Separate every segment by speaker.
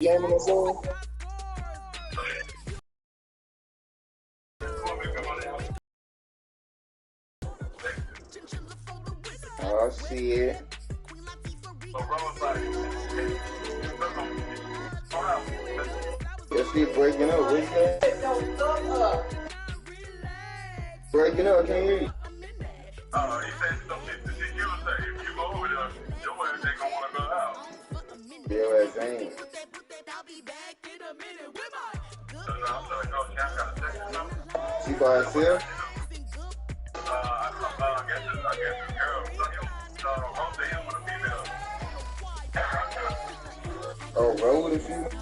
Speaker 1: Lemon or so. Oh shit. Your shit breaking up. What's that? Breaking up, I can't hear you.
Speaker 2: He said some shit the shit you would say. If you go over there, your ass ain't gonna wanna go out.
Speaker 1: Your ass ain't.
Speaker 2: So now I'm gonna go check out the second number.
Speaker 1: She by herself?
Speaker 2: I guess it's girl. So Rose with a female.
Speaker 1: Oh, roll with a female?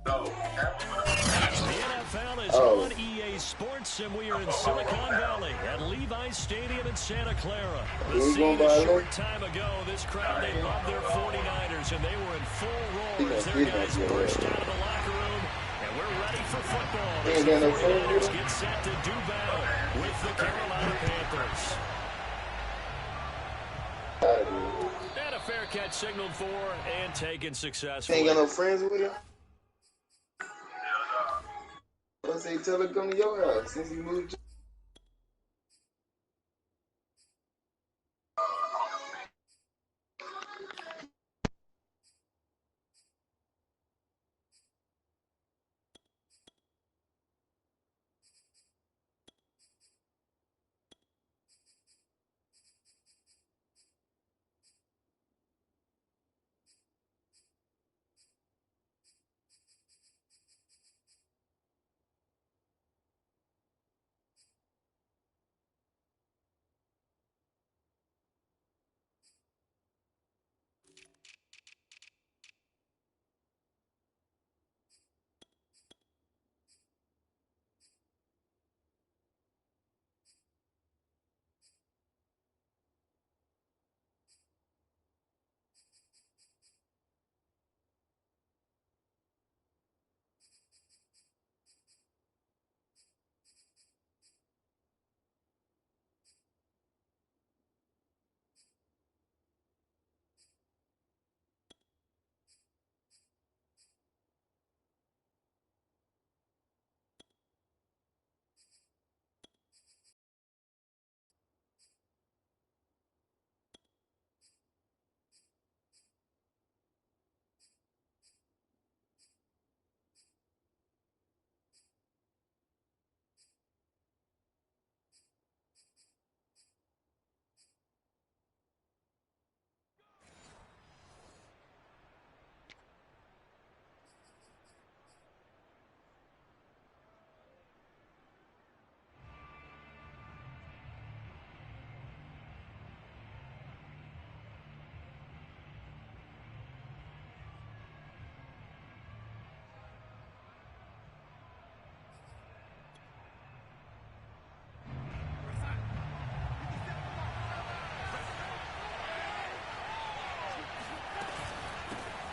Speaker 2: No,
Speaker 3: The NFL is on EA Sports, and we are in Silicon Valley at Levi's Stadium in Santa Clara. The scene a short time ago, this crowd, they loved their 49ers, and they were in full roar as their guys burst out of the locker room. And we're ready for football as the 49ers get set to do battle with the Carolina Panthers. And a fair catch signaled for and taken successfully.
Speaker 1: Ain't got no friends with him? I say tell her to come to your house since you moved.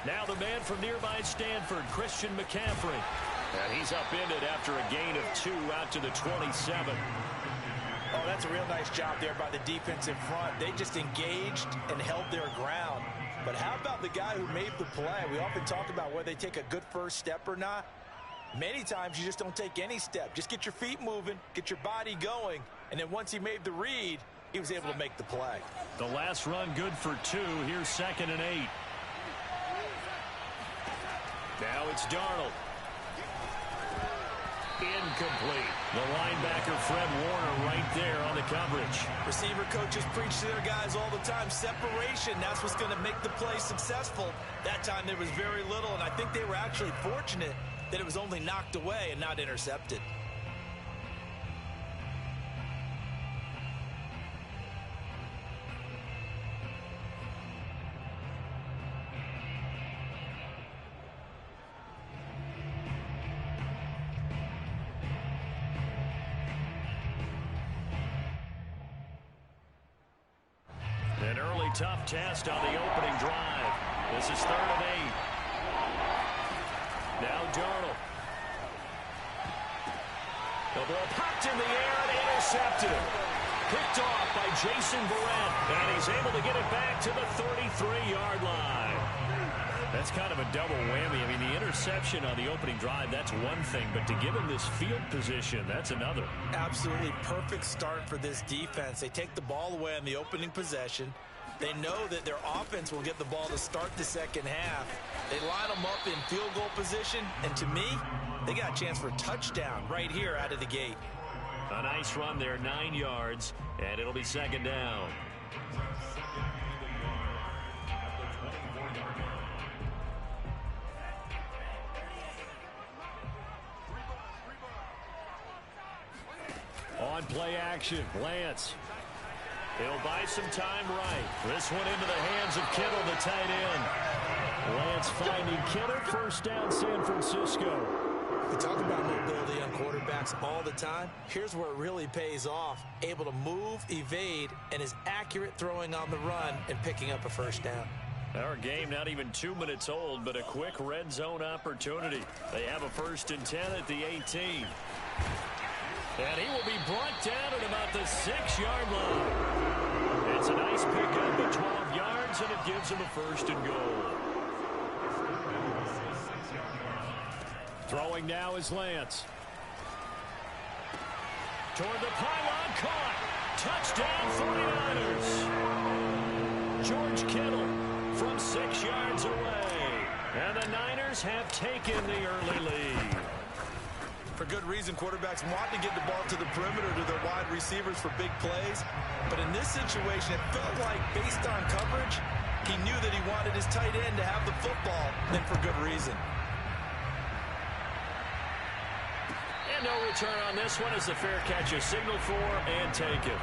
Speaker 3: Now the man from nearby Stanford, Christian McCaffrey. And he's upended after a gain of 2 out to the 27.
Speaker 4: Oh, that's a real nice job there by the defense in front. They just engaged and held their ground. But how about the guy who made the play? We often talk about whether they take a good first step or not. Many times you just don't take any step. Just get your feet moving, get your body going, and then once he made the read, he was able to make the play.
Speaker 3: The last run good for 2. Here's 2nd and 8. Now it's Darnold. Incomplete. The linebacker, Fred Warner, right there on the coverage.
Speaker 4: Receiver coaches preach to their guys all the time. Separation, that's what's going to make the play successful. That time there was very little, and I think they were actually fortunate that it was only knocked away and not intercepted.
Speaker 3: An early tough test on the opening drive. This is 3rd and 8. Now Darnold. The ball popped in the air and intercepted. Picked off by Jason Verrett. And he's able to get it back to the 33-yard line. That's kind of a double whammy. I mean, the interception on the opening drive, that's one thing, but to give him this field position, that's another.
Speaker 4: Absolutely perfect start for this defense. They take the ball away on the opening possession. They know that their offense will get the ball to start the second half. They line them up in field goal position, and to me, they got a chance for a touchdown right here out of the gate.
Speaker 3: A nice run there, 9 yards, and it'll be second down. On play action, Lance. He'll buy some time right. This one into the hands of Kittle, the tight end. Lance finding Kittle, first down, San Francisco.
Speaker 4: We talk about mobility on quarterbacks all the time. Here's where it really pays off. Able to move, evade, and is accurate throwing on the run and picking up a first down.
Speaker 3: Our game not even 2 minutes old, but a quick red zone opportunity. They have a 1st and 10 at the 18. And he will be brought down at about the 6-yard line. It's a nice pickup at 12 yards, and it gives him a 1st and goal. Throwing now is Lance. Toward the pylon, caught. Touchdown, 49ers. George Kittle from 6 yards away. And the Niners have taken the early lead.
Speaker 4: For good reason, quarterbacks want to get the ball to the perimeter to their wide receivers for big plays. But in this situation, it felt like, based on coverage, he knew that he wanted his tight end to have the football, and for good reason.
Speaker 3: And no return on this one as the fair catch is signaled for and taken.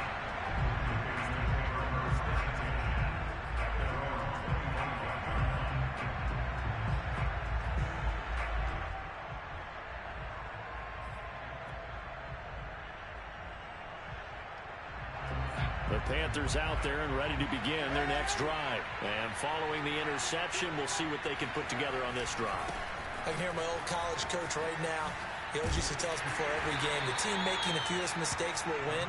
Speaker 3: The Panthers out there and ready to begin their next drive. And following the interception, we'll see what they can put together on this drive.
Speaker 4: I can hear my old college coach right now. He always used to tell us before every game, the team making the fewest mistakes will win.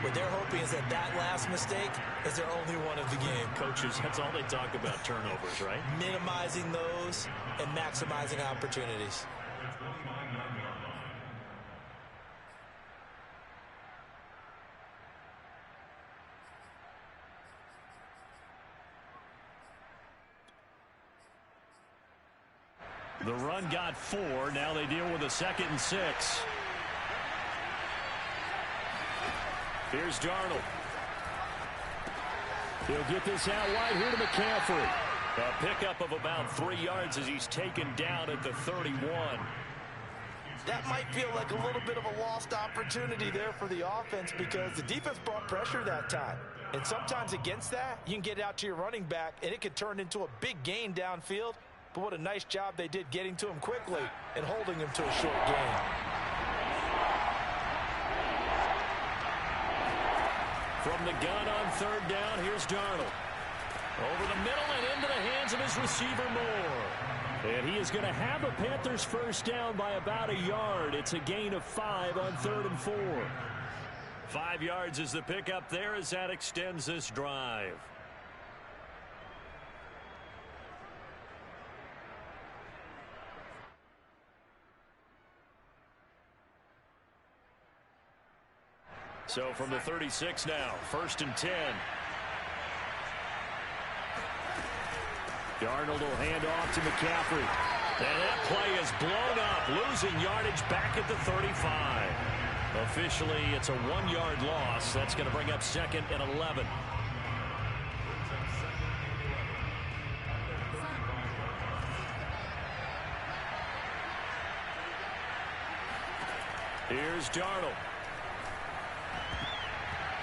Speaker 4: What they're hoping is that that last mistake is their only one of the game.
Speaker 3: Coaches, that's all they talk about, turnovers, right?
Speaker 4: Minimizing those and maximizing opportunities.
Speaker 3: The run got 4. Now they deal with a 2nd and 6. Here's Darnold. He'll get this out wide here to McCaffrey. A pickup of about 3 yards as he's taken down at the 31.
Speaker 4: That might feel like a little bit of a lost opportunity there for the offense because the defense brought pressure that time. And sometimes against that, you can get out to your running back, and it could turn into a big gain downfield. But what a nice job they did getting to him quickly and holding him to a short gain.
Speaker 3: From the gun on 3rd down, here's Darnold. Over the middle and into the hands of his receiver Moore. And he is going to have a Panthers first down by about a yard. It's a gain of 5 on 3rd and 4. 5 yards is the pickup there as that extends this drive. So from the 36 now, 1st and 10. Darnold will hand off to McCaffrey. And that play is blown up, losing yardage back at the 35. Officially, it's a 1-yard loss. That's going to bring up 2nd and 11. Here's Darnold.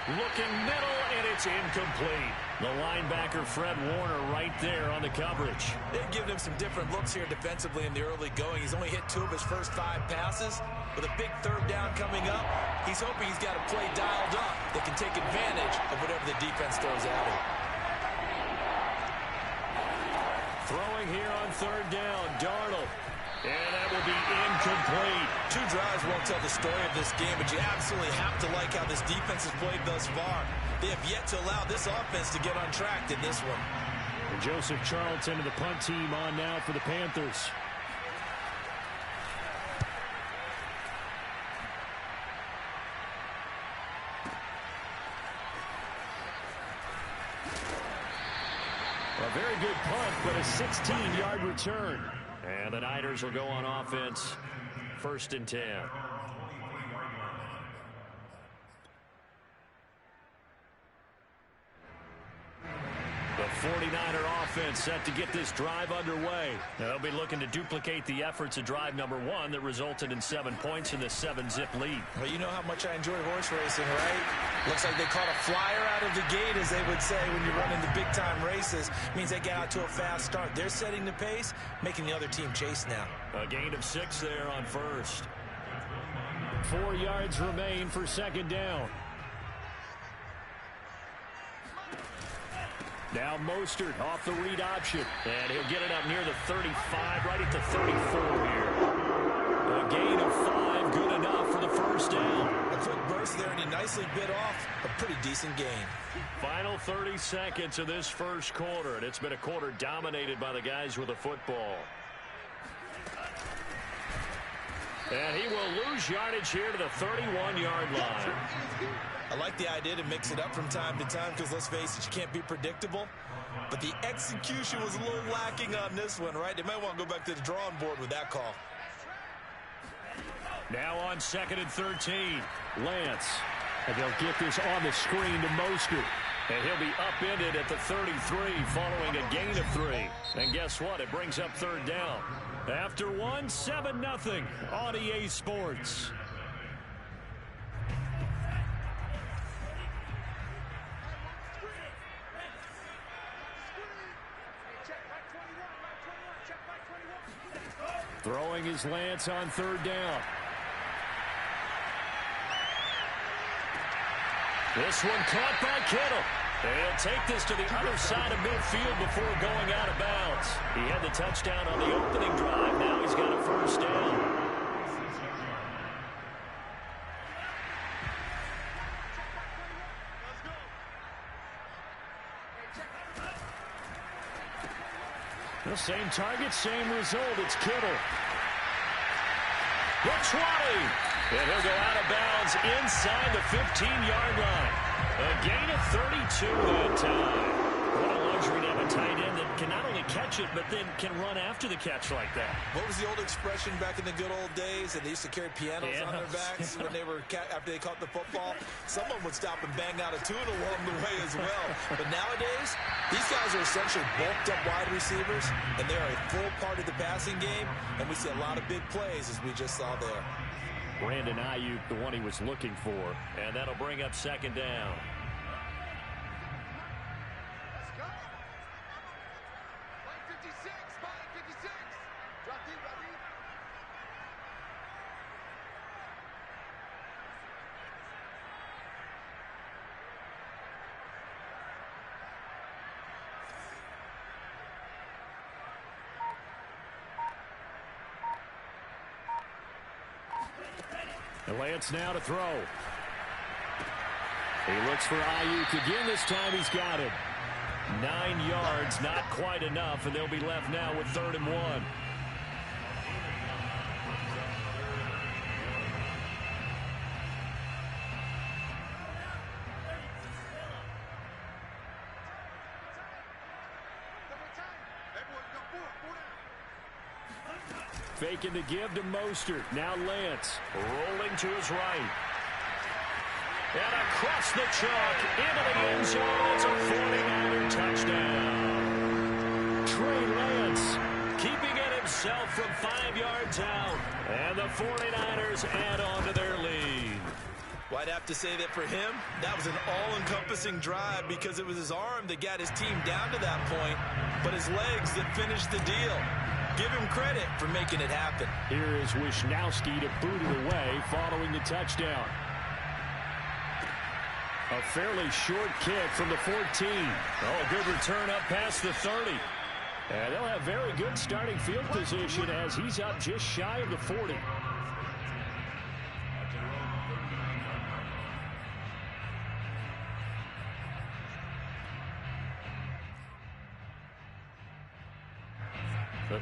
Speaker 3: Looking middle, and it's incomplete. The linebacker, Fred Warner, right there on the coverage.
Speaker 4: They've given him some different looks here defensively in the early going. He's only hit 2 of his first 5 passes. With a big 3rd down coming up, he's hoping he's got a play dialed up that can take advantage of whatever the defense throws at him.
Speaker 3: Throwing here on 3rd down, Darnold. And that will be incomplete.
Speaker 4: 2 drives won't tell the story of this game, but you absolutely have to like how this defense has played thus far. They have yet to allow this offense to get on track in this one.
Speaker 3: And Joseph Charlton and the punt team on now for the Panthers. A very good punt, but a 16-yard return. And the Niners will go on offense, 1st and 10. The 49er offense set to get this drive underway. They'll be looking to duplicate the efforts of drive number 1 that resulted in 7 points in the 7-zip lead.
Speaker 4: Well, you know how much I enjoy horse racing, right? Looks like they caught a flyer out of the gate, as they would say when you're running the big-time races. Means they get out to a fast start. They're setting the pace, making the other team chase now.
Speaker 3: A gain of 6 there on first. 4 yards remain for 2nd down. Now Mostert off the read option. And he'll get it up near the 35, right at the 34 here. A gain of 5, good enough for the 1st down.
Speaker 4: A quick burst there, and he nicely bit off a pretty decent gain.
Speaker 3: Final 30 seconds of this 1st quarter, and it's been a quarter dominated by the guys with the football. And he will lose yardage here to the 31-yard line.
Speaker 4: I like the idea to mix it up from time to time because, let's face it, you can't be predictable. But the execution was a little lacking on this one, right? They might want to go back to the drawing board with that call.
Speaker 3: Now on 2nd and 13, Lance. And they'll get this on the screen to Mostert. And he'll be upended at the 33 following a gain of 3. And guess what? It brings up 3rd down. After 1, 7-0 on EA Sports. Throwing his Lance on 3rd down. This one caught by Kittle. He'll take this to the other side of midfield before going out of bounds. He had the touchdown on the opening drive. Now he's got a 1st down. The same target, same result. It's Kittle. The 20. And he'll go out of bounds inside the 15-yard line. A gain of 32 that time. What a luxury to have a tight end that can not only catch it, but then can run after the catch like that.
Speaker 4: What was the old expression back in the good old days? And they used to carry pianos on their backs when they were after they caught the football. Someone would stop and bang out a tune along the way as well. But nowadays, these guys are essentially bulked up wide receivers, and they are a full part of the passing game. And we see a lot of big plays, as we just saw there.
Speaker 3: Brandon Ayuk, the one he was looking for. And that'll bring up 2nd down. Lance now to throw. He looks for Ayuk again. This time he's got it. 9 yards, not quite enough, and they'll be left now with 3rd and 1. Faking to give to Mostert. Now Lance rolling to his right. And across the chalk into the end zone. It's a 49er touchdown. Trey Lance keeping it himself from 5 yards out. And the 49ers add on to their lead.
Speaker 4: Well, I'd have to say that for him, that was an all-encompassing drive because it was his arm that got his team down to that point, but his legs that finished the deal. Give him credit for making it happen.
Speaker 3: Here is Wisnowski to boot it away following the touchdown. A fairly short kick from the 14. Oh, good return up past the 30. And they'll have very good starting field position as he's up just shy of the 40.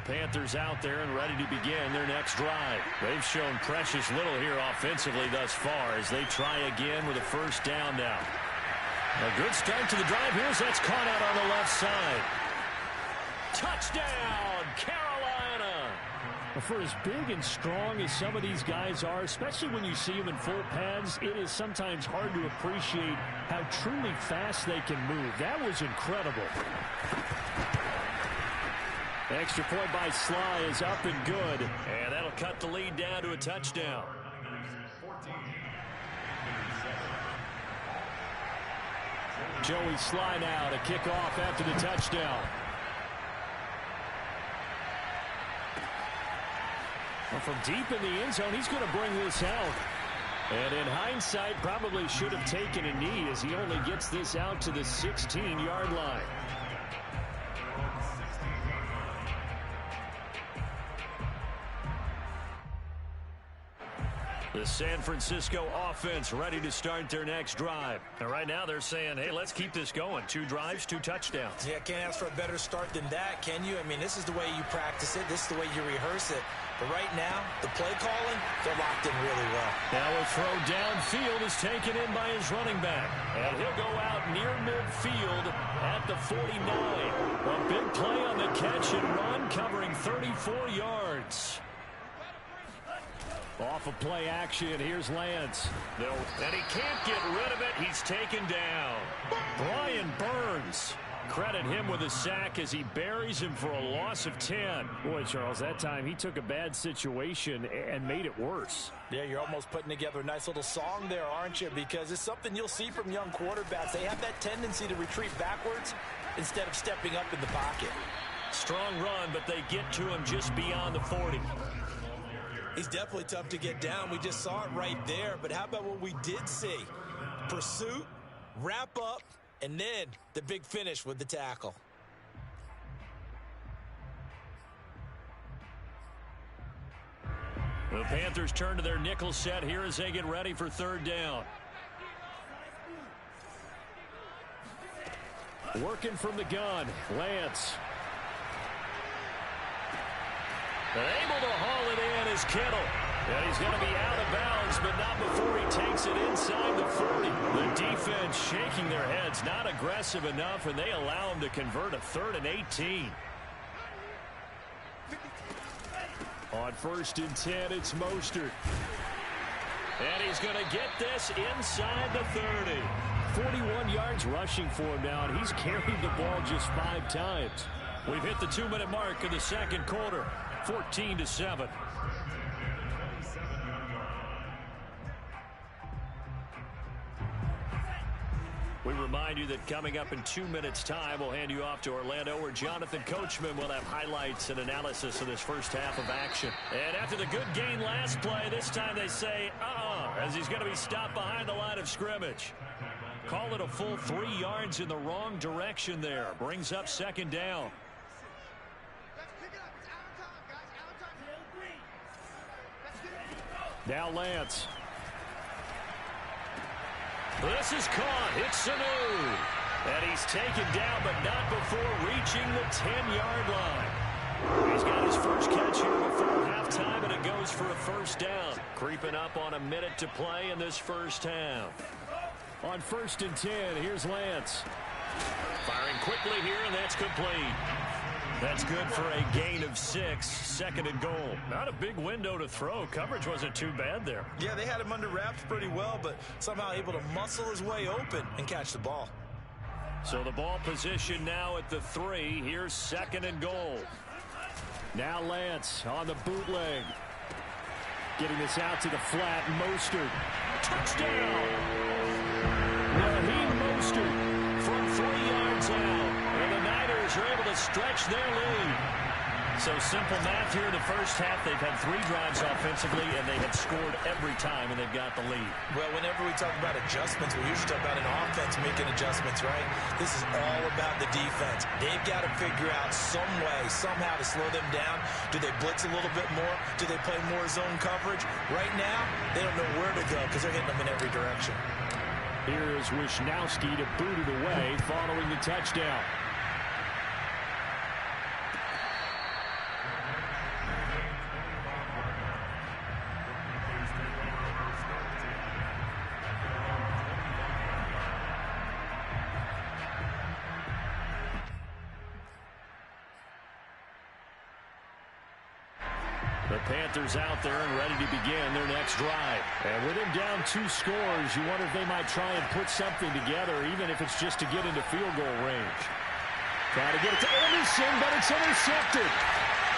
Speaker 3: Panthers out there and ready to begin their next drive. They've shown precious little here offensively thus far as they try again with a first down now. A good start to the drive here as that's caught out on the left side. Touchdown, Carolina! For as big and strong as some of these guys are, especially when you see them in full pads, it is sometimes hard to appreciate how truly fast they can move. That was incredible. Extra point by Sly is up and good, and that'll cut the lead down to a touchdown. Joey Sly now to kick off after the touchdown. Well, from deep in the end zone, he's going to bring this out. And in hindsight, probably should have taken a knee as he only gets this out to the 16-yard line. The San Francisco offense ready to start their next drive. And right now they're saying, hey, let's keep this going. 2 drives, 2 touchdowns.
Speaker 4: Yeah, can't ask for a better start than that, can you? I mean, this is the way you practice it. This is the way you rehearse it. But right now, the play calling, they're locked in really well.
Speaker 3: Now a throw downfield is taken in by his running back. And he'll go out near midfield at the 49. A big play on the catch and run covering 34 yards. Off of play action, here's Lance. And he can't get rid of it. He's taken down. Brian Burns. Credit him with a sack as he buries him for a loss of 10. Boy, Charles, that time he took a bad situation and made it worse.
Speaker 4: Yeah, you're almost putting together a nice little song there, aren't you? Because it's something you'll see from young quarterbacks. They have that tendency to retreat backwards instead of stepping up in the pocket.
Speaker 3: Strong run, but they get to him just beyond the 40.
Speaker 4: He's definitely tough to get down. We just saw it right there. But how about what we did see? Pursuit, wrap up, and then the big finish with the tackle.
Speaker 3: The Panthers turn to their nickel set here as they get ready for third down. Working from the gun, Lance. And able to haul it in is Kittle. And he's going to be out of bounds, but not before he takes it inside the 40. The defense shaking their heads, not aggressive enough, and they allow him to convert a 3rd and 18. On 1st and 10, it's Mostert. And he's going to get this inside the 30. 41 yards rushing for him now, and he's carried the ball just 5 times. We've hit the 2-minute mark of the second quarter. 14-7. We remind you that coming up in 2 minutes' time, we'll hand you off to Orlando, where Jonathan Coachman will have highlights and analysis of this first half of action. And after the good gain last play, this time they say, as he's going to be stopped behind the line of scrimmage. Call it a full 3 yards in the wrong direction there. Brings up 2nd down. Now Lance. This is caught. It's Sanu. And he's taken down, but not before reaching the 10-yard line. He's got his first catch here before halftime, and it goes for a first down. Creeping up on a minute to play in this first half. On 1st and 10, here's Lance. Firing quickly here, and that's complete. That's good for a gain of 6, 2nd and goal. Not a big window to throw. Coverage wasn't too bad there.
Speaker 4: Yeah, they had him under wraps pretty well, but somehow able to muscle his way open and catch the ball.
Speaker 3: So the ball position now at the 3. Here's 2nd and goal. Now Lance on the bootleg. Getting this out to the flat. Mostert. Touchdown! Raheem Mostert from 3 yards out. And the Niners are able to stretch their lead. So simple math here in the first half. They've had 3 drives offensively, and they have scored every time, and they've got the lead.
Speaker 4: Well, whenever we talk about adjustments, we usually talk about an offense making adjustments, right? This is all about the defense. They've got to figure out some way, somehow to slow them down. Do they blitz a little bit more? Do they play more zone coverage? Right now, they don't know where to go because they're hitting them in every direction.
Speaker 3: Here is Wisnowski to boot it away following the touchdown. The Panthers out there and ready to begin their next drive. And with him down 2 scores, you wonder if they might try and put something together, even if it's just to get into field goal range. Trying to get it to Anderson, but it's intercepted.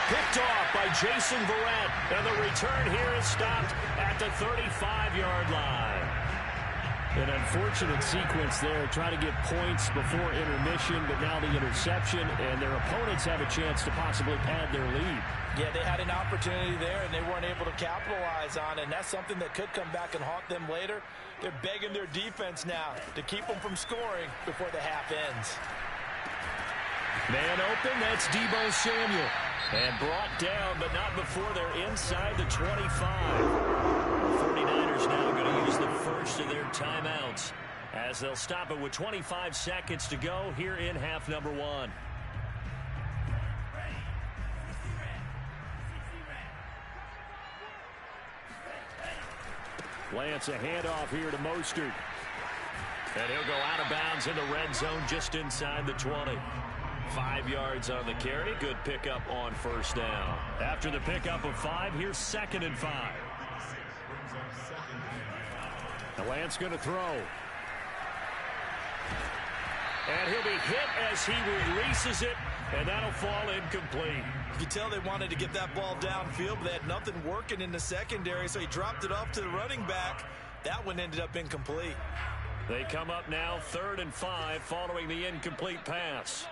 Speaker 3: Picked off by Jason Verrett. And the return here is stopped at the 35-yard line. An unfortunate sequence there, trying to get points before intermission, but now the interception, and their opponents have a chance to possibly pad their lead.
Speaker 4: Yeah, they had an opportunity there, and they weren't able to capitalize on it, and that's something that could come back and haunt them later. They're begging their defense now to keep them from scoring before the half ends.
Speaker 3: Man open, that's Deebo Samuel. And brought down, but not before they're inside the 25. The 49ers now going to use the first of their timeouts as they'll stop it with 25 seconds to go here in half number 1. Lance a handoff here to Mostert. And he'll go out of bounds in the red zone just inside the 20. 5 yards on the carry. Good pickup on first down. After the pickup of 5, here's 2nd and 5. The Lance going to throw. And he'll be hit as he releases it, and that'll fall incomplete.
Speaker 4: You can tell they wanted to get that ball downfield, but they had nothing working in the secondary, so he dropped it off to the running back. That one ended up incomplete.
Speaker 3: They come up now 3rd and 5 following the incomplete pass.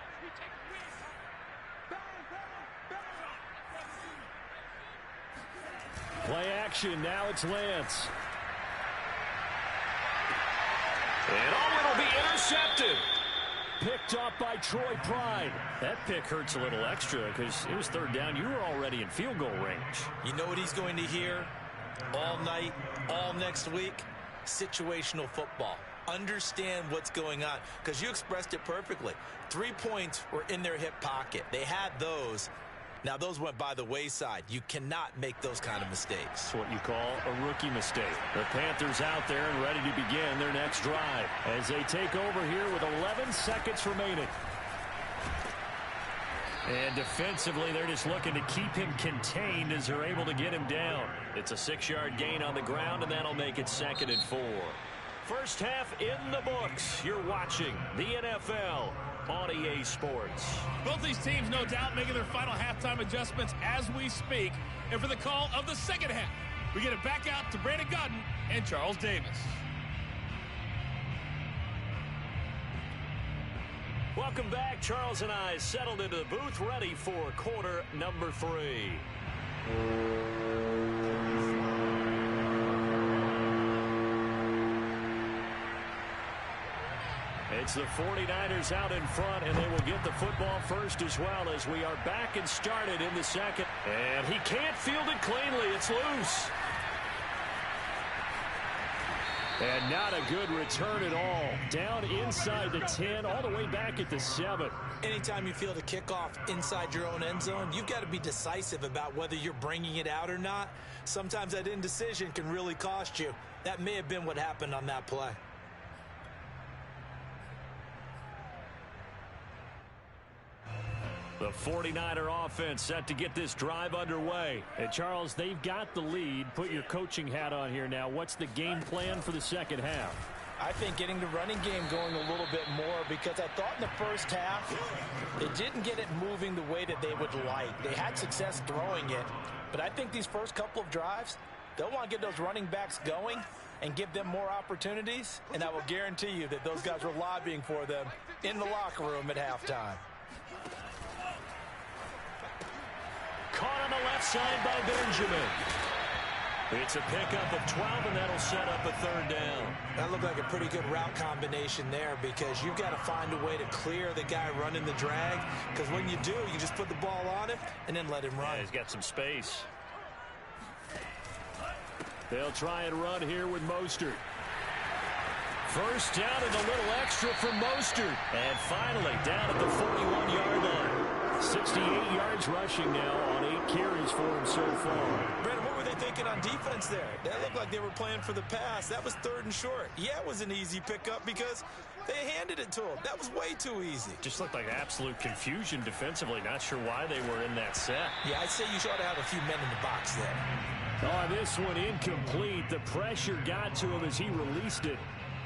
Speaker 3: Play action, now it's Lance. And it'll be intercepted. Picked up by Troy Pride. That pick hurts a little extra because it was 3rd down. You were already in field goal range.
Speaker 4: You know what he's going to hear all night, all next week? Situational football. Understand what's going on, because you expressed it perfectly. 3 points were in their hip pocket. They had those. Now, those went by the wayside. You cannot make those kind of mistakes.
Speaker 3: It's what you call a rookie mistake. The Panthers out there and ready to begin their next drive as they take over here with 11 seconds remaining. And defensively, they're just looking to keep him contained as they're able to get him down. It's a 6-yard gain on the ground, and that'll make it 2nd and 4. First half in the books. You're watching the NFL on EA Sports.
Speaker 5: Both these teams, no doubt, making their final halftime adjustments as we speak. And for the call of the second half, we get it back out to Brandon Godden and Charles Davis.
Speaker 3: Welcome back. Charles and I settled into the booth, ready for quarter number 3. It's the 49ers out in front, and they will get the football first as well as we are back and started in the second. And he can't field it cleanly. It's loose. And not a good return at all. Down inside the 10, all the way back at the 7.
Speaker 4: Anytime you field a kickoff inside your own end zone, you've got to be decisive about whether you're bringing it out or not. Sometimes that indecision can really cost you. That may have been what happened on that play.
Speaker 3: The 49er offense set to get this drive underway. And Charles, they've got the lead. Put your coaching hat on here now. What's the game plan for the second half?
Speaker 4: I think getting the running game going a little bit more, because I thought in the first half they didn't get it moving the way that they would like. They had success throwing it, but I think these first couple of drives, they'll want to get those running backs going and give them more opportunities, and I will guarantee you that those guys were lobbying for them in the locker room at halftime.
Speaker 3: Caught on the left side by Benjamin. It's a pickup of 12, and that'll set up a 3rd down.
Speaker 4: That looked like a pretty good route combination there, because you've got to find a way to clear the guy running the drag, because when you do, you just put the ball on him and then let him run.
Speaker 3: Yeah, he's got some space. They'll try and run here with Mostert. First down and a little extra for Mostert. And finally down at the 41-yard line. 68 yards rushing now on 8 carries for him so far.
Speaker 4: Brandon, what were they thinking on defense there. They looked like they were playing for the pass. That was 3rd and short. Yeah, it was an easy pickup because they handed it to him. That was way too easy.
Speaker 3: Just looked like absolute confusion defensively. Not sure why they were in that set.
Speaker 4: Yeah, I'd say you ought to have a few men in the box there.
Speaker 3: Oh, this one incomplete. The pressure got to him as he released it.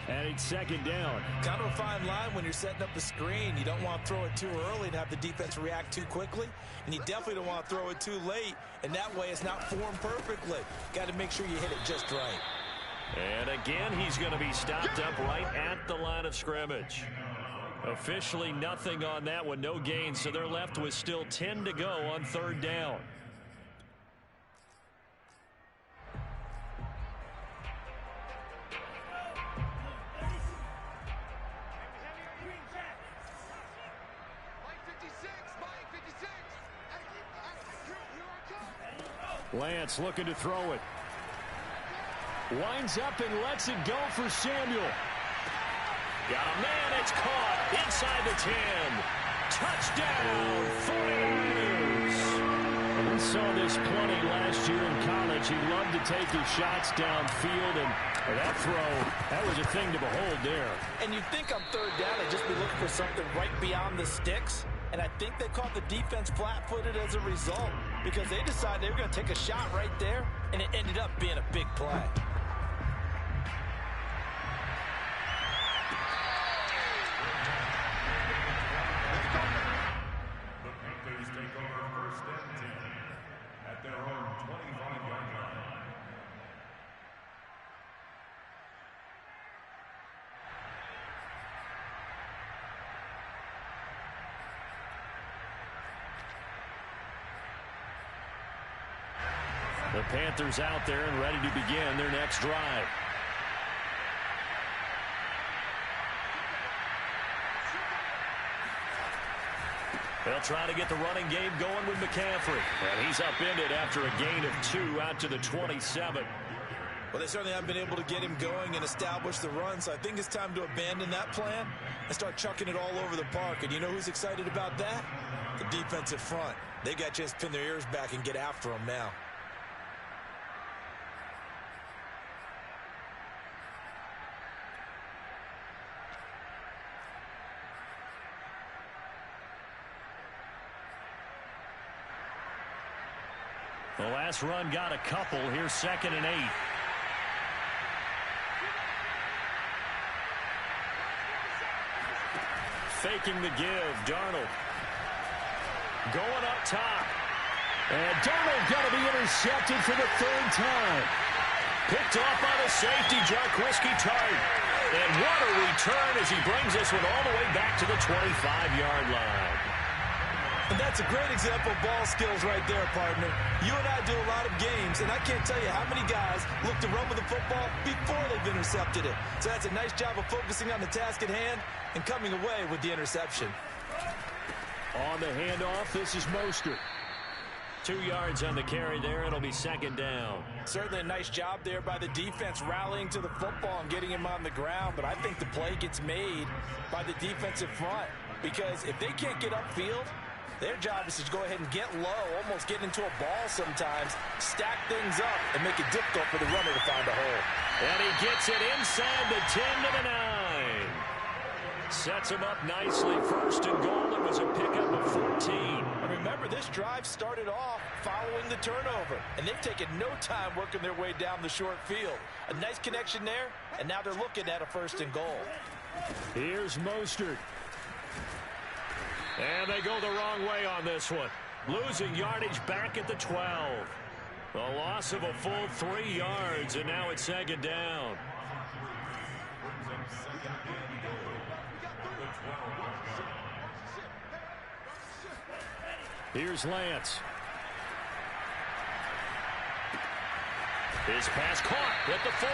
Speaker 3: And it's 2nd down.
Speaker 4: Kind of a fine line when you're setting up the screen. You don't want to throw it too early and have the defense react too quickly. And you definitely don't want to throw it too late. And that way it's not formed perfectly. Got to make sure you hit it just right.
Speaker 3: And again, he's going to be stopped up right at the line of scrimmage. Officially nothing on that one. No gain. So they're left with still 10 to go on 3rd down. Lance looking to throw it. Winds up and lets it go for Samuel. Got a man, it's caught inside the 10. Touchdown, 49ers. We saw this plenty last year in college. He loved to take his shots downfield, and that throw, that was a thing to behold there.
Speaker 4: And you'd think on 3rd down, they'd just be looking for something right beyond the sticks. And I think they caught the defense flat-footed as a result because they decided they were going to take a shot right there, and it ended up being a big play.
Speaker 2: The Panthers take over 1st and 10 at their own 25-yard line.
Speaker 3: The Panthers out there and ready to begin their next drive. They'll try to get the running game going with McCaffrey. And he's upended after a gain of 2 out to the 27.
Speaker 4: Well, they certainly haven't been able to get him going and establish the run, so I think it's time to abandon that plan and start chucking it all over the park. And you know who's excited about that? The defensive front. They got a chance to pin their ears back and get after him now.
Speaker 3: The last run got a couple. Here's 2nd and 8. Faking the give. Darnold. Going up top. And Darnold going to be intercepted for the 3rd time. Picked off by the safety, Jarquiski Tart. And what a return as he brings this one all the way back to the 25-yard line.
Speaker 4: And that's a great example of ball skills right there, partner. You and I do a lot of games, and I can't tell you how many guys look to run with the football before they've intercepted it. So that's a nice job of focusing on the task at hand and coming away with the interception.
Speaker 3: On the handoff, this is Mostert. 2 yards on the carry there. It'll be 2nd down.
Speaker 4: Certainly a nice job there by the defense rallying to the football and getting him on the ground. But I think the play gets made by the defensive front because if they can't get upfield, their job is to go ahead and get low, almost get into a ball sometimes, stack things up, and make it difficult for the runner to find a hole.
Speaker 3: And he gets it inside the 10 to the 9. Sets him up nicely. 1st and goal. It was a pickup of 14.
Speaker 4: And remember, this drive started off following the turnover, and they've taken no time working their way down the short field. A nice connection there, and now they're looking at a 1st and goal.
Speaker 3: Here's Mostert. And they go the wrong way on this one. Losing yardage back at the 12. A loss of a full 3 yards, and now it's 2nd down. Here's Lance. His pass caught at the 4.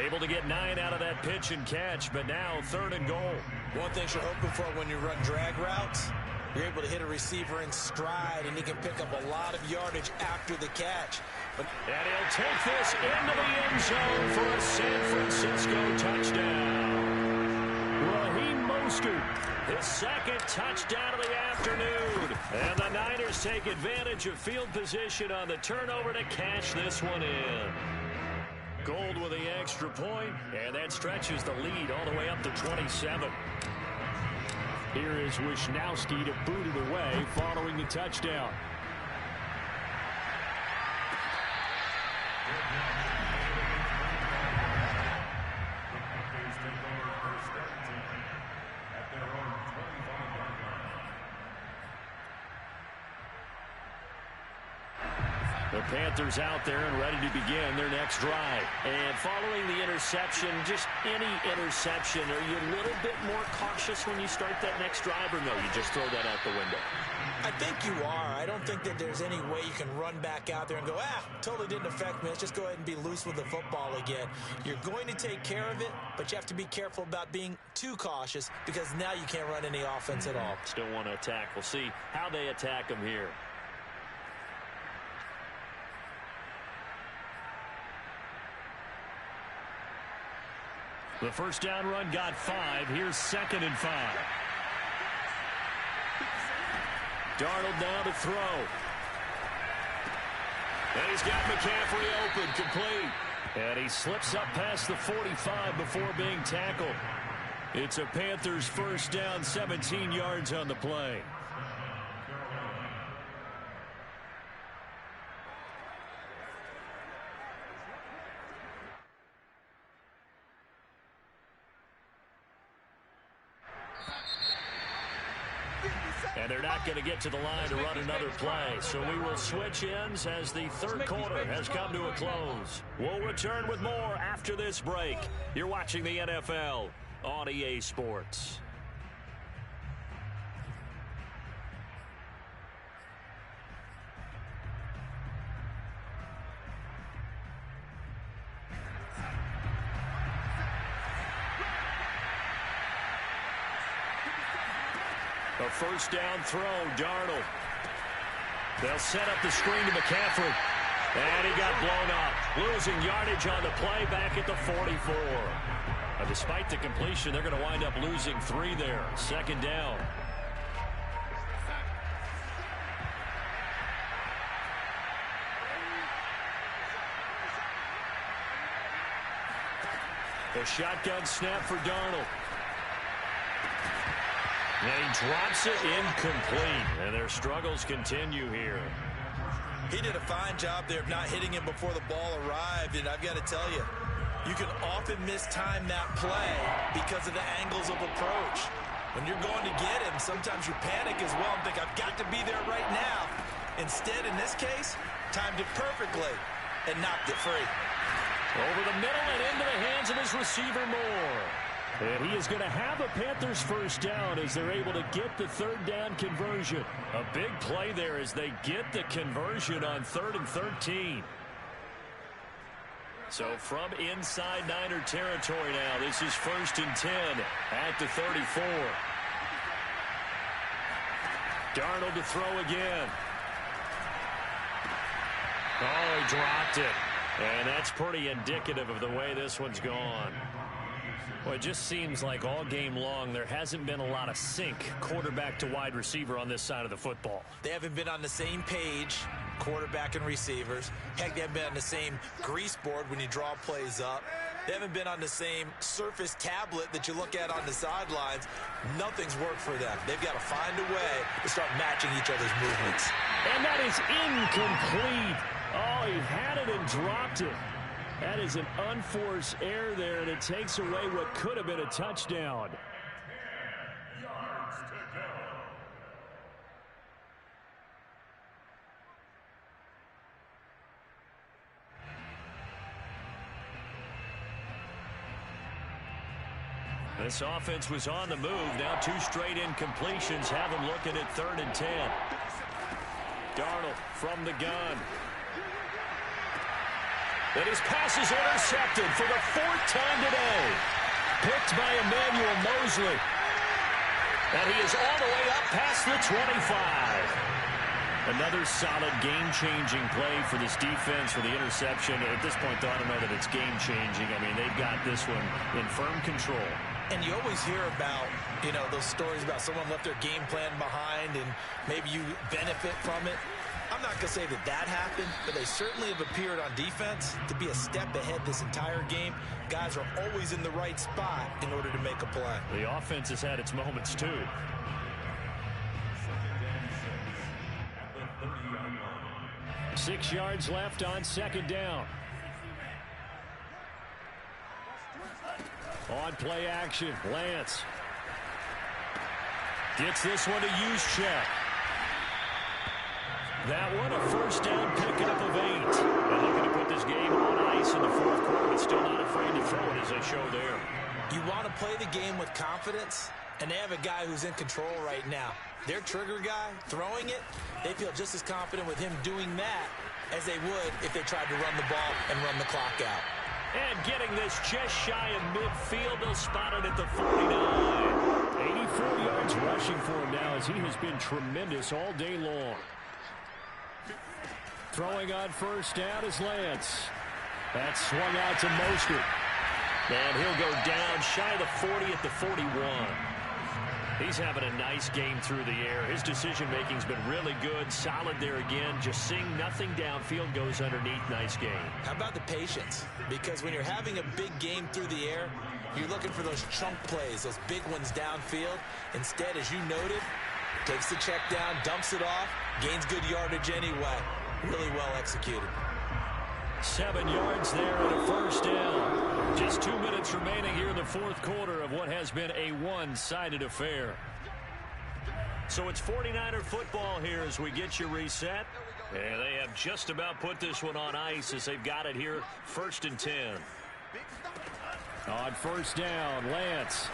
Speaker 3: Able to get 9 out of that pitch and catch, but now 3rd and goal.
Speaker 4: One thing you're hoping for when you run drag routes, you're able to hit a receiver in stride, and he can pick up a lot of yardage after the catch.
Speaker 3: And he'll take this into the end zone for a San Francisco touchdown. Raheem Mostert Mostert. His second touchdown of the afternoon. And the Niners take advantage of field position on the turnover to cash this one in. Gold with the extra point, and that stretches the lead all the way up to 27.
Speaker 5: Here is Wisnowski to boot it away following the touchdown. The Panthers out there and ready to begin their next drive.
Speaker 3: And following the interception, just any interception, are you a little bit more cautious when you start that next drive, or no, you just throw that out the window?
Speaker 4: I think you are. I don't think that there's any way you can run back out there and go, totally didn't affect me. Let's just go ahead and be loose with the football again. You're going to take care of it, but you have to be careful about being too cautious because now you can't run any offense at all.
Speaker 3: Still want to attack. We'll see how they attack them here. The first down run got 5. Here's 2nd and 5. Darnold now to throw. And he's got McCaffrey open, complete. And he slips up past the 45 before being tackled. It's a Panthers first down, 17 yards on the play. And they're not going to get to the line to run another play. So we will switch ends as the third quarter has come to a close. We'll return with more after this break. You're watching the NFL on EA Sports. A first down throw, Darnold. They'll set up the screen to McCaffrey. And he got blown up. Losing yardage on the play back at the 44. Despite the completion, they're going to wind up losing 3 there. 2nd down. The shotgun snap for Darnold. And he drops it incomplete. And their struggles continue here.
Speaker 4: He did a fine job there of not hitting him before the ball arrived. And I've got to tell you, you can often mistime that play because of the angles of approach. When you're going to get him, sometimes you panic as well and think, I've got to be there right now. Instead, in this case, timed it perfectly and knocked it free.
Speaker 3: Over the middle and into the hands of his receiver, Moore. And he is going to have a Panthers first down as they're able to get the 3rd down conversion. A big play there as they get the conversion on 3rd and 13. So from inside Niner territory now, this is 1st and 10 at the 34. Darnold to throw again. Oh, he dropped it. And that's pretty indicative of the way this one's gone. Well, it just seems like all game long there hasn't been a lot of sync quarterback to wide receiver on this side of the football.
Speaker 4: They haven't been on the same page, quarterback and receivers. Heck, they haven't been on the same grease board when you draw plays up. They haven't been on the same surface tablet that you look at on the sidelines. Nothing's worked for them. They've got to find a way to start matching each other's movements.
Speaker 3: And that is incomplete. Oh, he had it and dropped it. That is an unforced error there, and it takes away what could have been a touchdown. This offense was on the move. Now 2 straight incompletions have them looking at 3rd and 10. Darnold from the gun. And his pass is intercepted for the 4th time today. Picked by Emmanuel Mosley. And he is all the way up past the 25. Another solid game-changing play for this defense for the interception. At this point, though, I don't know that it's game-changing. I mean, they've got this one in firm control.
Speaker 4: And you always hear about, you know, those stories about someone left their game plan behind and maybe you benefit from it. I'm not going to say that that happened, but they certainly have appeared on defense to be a step ahead this entire game. Guys are always in the right spot in order to make a play.
Speaker 3: The offense has had its moments, too. Six yards left on second down. On play action, Lance gets this one to Juszczyk. That one a first down pickup of 8. And looking to put this game on ice in the fourth quarter, but still not afraid to throw it as they show there.
Speaker 4: You want to play the game with confidence, and they have a guy who's in control right now. Their trigger guy throwing it, they feel just as confident with him doing that as they would if they tried to run the ball and run the clock out.
Speaker 3: And getting this just shy of midfield, they'll spot it at the 49. 84 yards rushing for him now as he has been tremendous all day long. Throwing on first down is Lance. That's swung out to Mostert. And he'll go down shy of the 40 at the 41. He's having a nice game through the air. His decision-making's been really good. Solid there again. Just seeing nothing downfield, goes underneath. Nice game.
Speaker 4: How about the patience? Because when you're having a big game through the air, you're looking for those chunk plays, those big ones downfield. Instead, as you noted, takes the check down, dumps it off, gains good yardage anyway. Really well executed.
Speaker 3: 7 yards there and a first down. Just 2 minutes remaining here in the fourth quarter of what has been a one-sided affair. So it's 49er football here as we get you reset. And they have just about put this one on ice as they've got it here, 1st and 10. On first down, Lance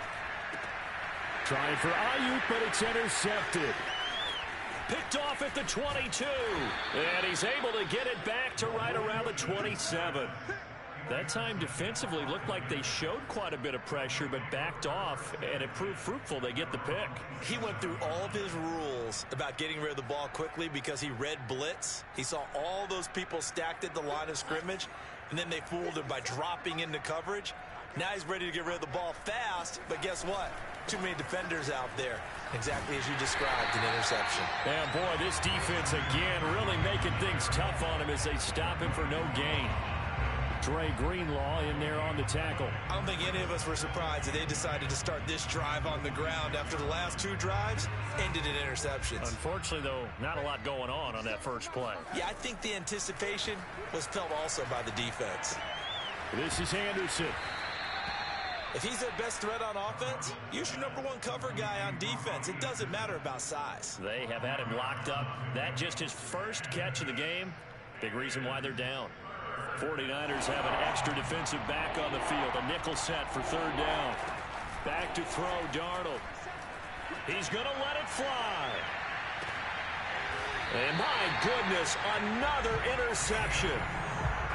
Speaker 3: trying for Ayuk, but it's intercepted. Picked off at the 22. And he's able to get it back to right around the 27. That time defensively looked like they showed quite a bit of pressure, but backed off, and it proved fruitful. They get the pick.
Speaker 4: He went through all of his rules about getting rid of the ball quickly because he read blitz. He saw all those people stacked at the line of scrimmage, and then they fooled him by dropping into coverage. Now he's ready to get rid of the ball fast, but guess what? Too many defenders out there. Exactly as you described, an interception.
Speaker 3: And boy, this defense again really making things tough on him as they stop him for no gain. Dre Greenlaw in there on the tackle.
Speaker 4: I don't think any of us were surprised that they decided to start this drive on the ground after the last 2 drives ended in interceptions.
Speaker 3: Unfortunately, though, not a lot going on that first play.
Speaker 4: Yeah, I think the anticipation was felt also by the defense.
Speaker 3: This is Anderson.
Speaker 4: If he's their best threat on offense, use your #1 cover guy on defense. It doesn't matter about size.
Speaker 3: They have had him locked up. That just his first catch of the game. Big reason why they're down. 49ers have an extra defensive back on the field. A nickel set for 3rd down. Back to throw, Darnold. He's going to let it fly. And my goodness, another interception.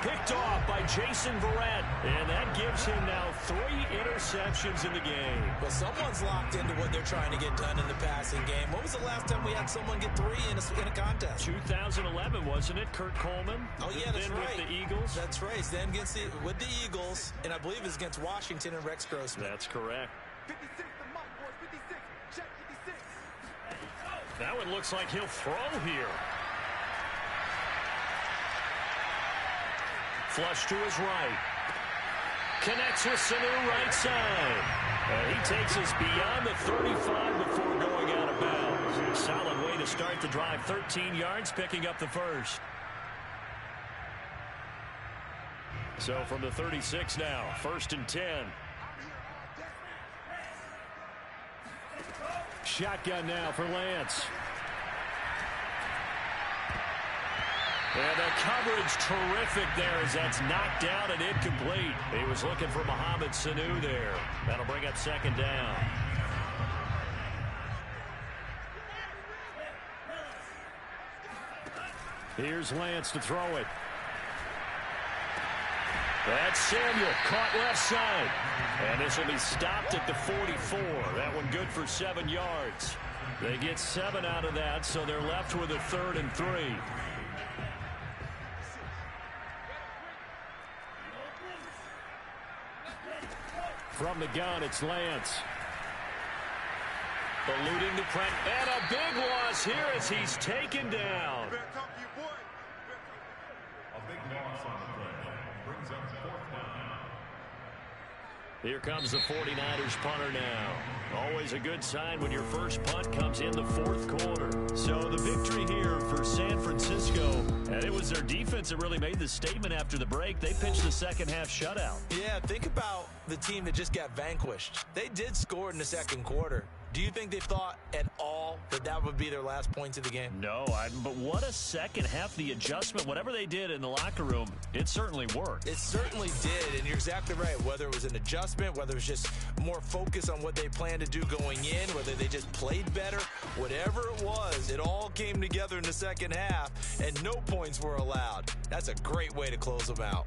Speaker 3: Picked off by Jason Verrett. And that gives him now 3 interceptions in the game.
Speaker 4: Well, someone's locked into what they're trying to get done in the passing game. When was the last time we had someone get 3 in a contest?
Speaker 3: 2011, wasn't it? Kurt Coleman.
Speaker 4: Oh, yeah, that's right.
Speaker 3: With the Eagles.
Speaker 4: That's right. Then with the Eagles, and I believe it's against Washington and Rex Grossman.
Speaker 3: That's correct.
Speaker 6: 56, the Mike boys, 56. Check 56.
Speaker 3: That one looks like he'll throw here. Flush to his right. Connects with Sanu right side. And he takes us beyond the 35 before going out of bounds. Solid way to start the drive. 13 yards, picking up the first. So from the 36 now, 1st and 10. Shotgun now for Lance. And the coverage terrific there as that's knocked down and incomplete. He was looking for Mohamed Sanu there. That'll bring up 2nd down. Here's Lance to throw it. That's Samuel, caught left side. And this will be stopped at the 44. That one good for 7 yards. They get 7 out of that, so they're left with a 3rd and 3. From the gun, it's Lance. Eluding the pressure. And a big loss here as he's taken down.
Speaker 7: A big loss on the play. Brings up 4th down.
Speaker 3: Here comes the 49ers punter now. Always a good sign when your first punt comes in the 4th quarter. So the victory here for San Francisco, and it was their defense that really made the statement after the break. They pitched the second half shutout.
Speaker 4: Yeah, think about the team that just got vanquished. They did score in the second quarter. Do you think they thought at all that that would be their last points of the game?
Speaker 3: No, but what a second half. The adjustment, whatever they did in the locker room, it certainly worked.
Speaker 4: It certainly did, and you're exactly right. Whether it was an adjustment, whether it was just more focus on what they planned to do going in, whether they just played better, whatever it was, it all came together in the second half, and no points were allowed. That's a great way to close them out.